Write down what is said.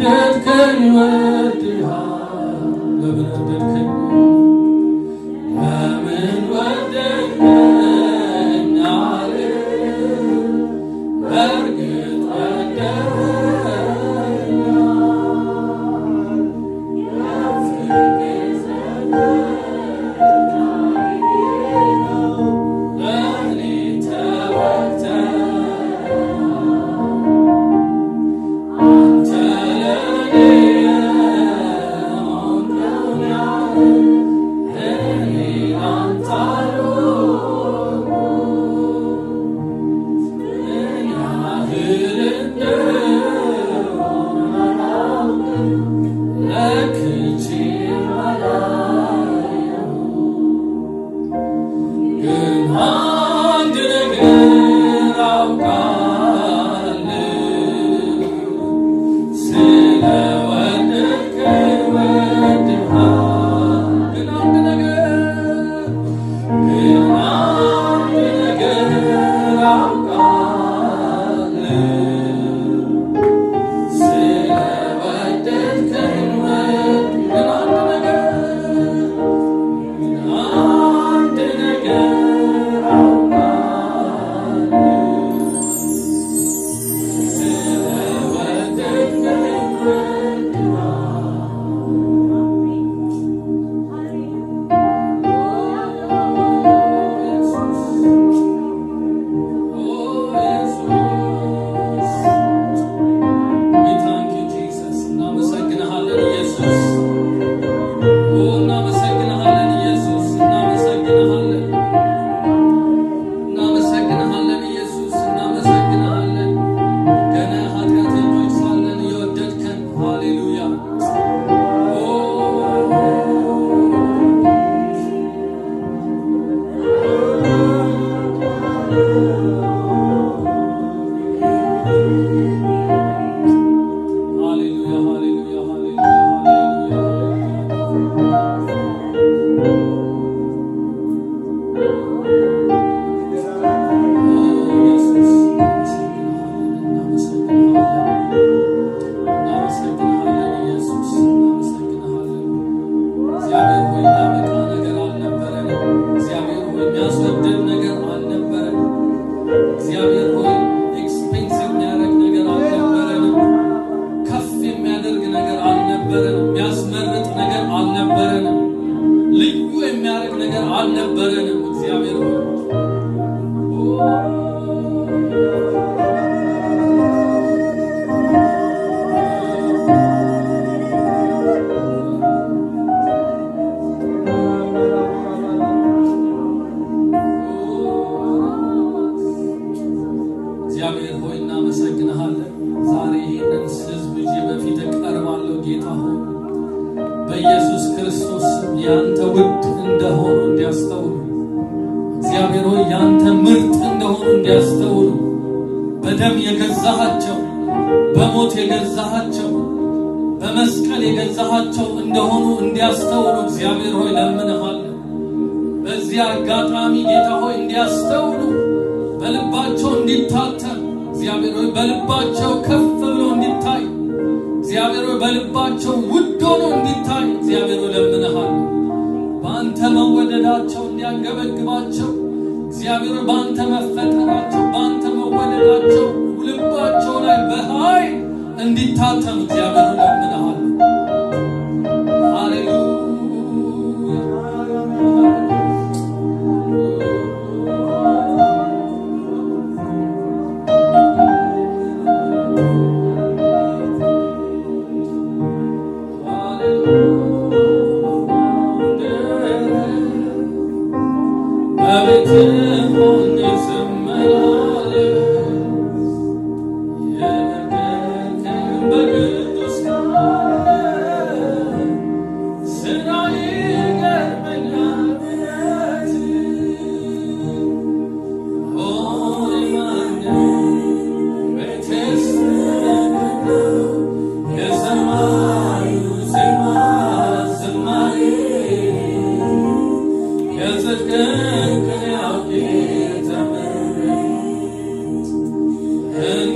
ወደድከኝ ወድሃለሁ ለምን ወደድከኝ ለምን ወደድከኝ አለ በእርግጥ በኢየሱስ ክርስቶስ ያንተ ውድ እንደሆኑ እንዲያስተውሉ እግዚአብሔር ሆይ ያንተ ምርጥ እንደሆኑ እንዲያስተውሉ በደም የገዛሃቸው በሞት የገዛሃቸው በመስቀል የገዛሃቸው እንደሆኑ እንዲያስተውሉ እግዚአብሔር ሆይ ለምንሃለሁ። በዚህ አጋጣሚ ጌታ ሆይ እንዲያስተውሉ በልባቸው እንዲታተም እግዚአብሔር ሆይ በልባቸው ከፍ ብሎ እንዲታይ እግዚአብሔር ሆይ በልባቸው ውድ ሆኖ እንዲታይ እግዚአብሔር ሆይ ለምንሃለሁ። በአንተ መወደዳቸው እንዲያንገበግባቸው እግዚአብሔር ሆይ በአንተ መፈጠራቸው በአንተ መወደዳቸው ልባቸው ላይ በኃይል እንዲታተም እግዚአብሔር ሆይ ለምንሃለሁ። And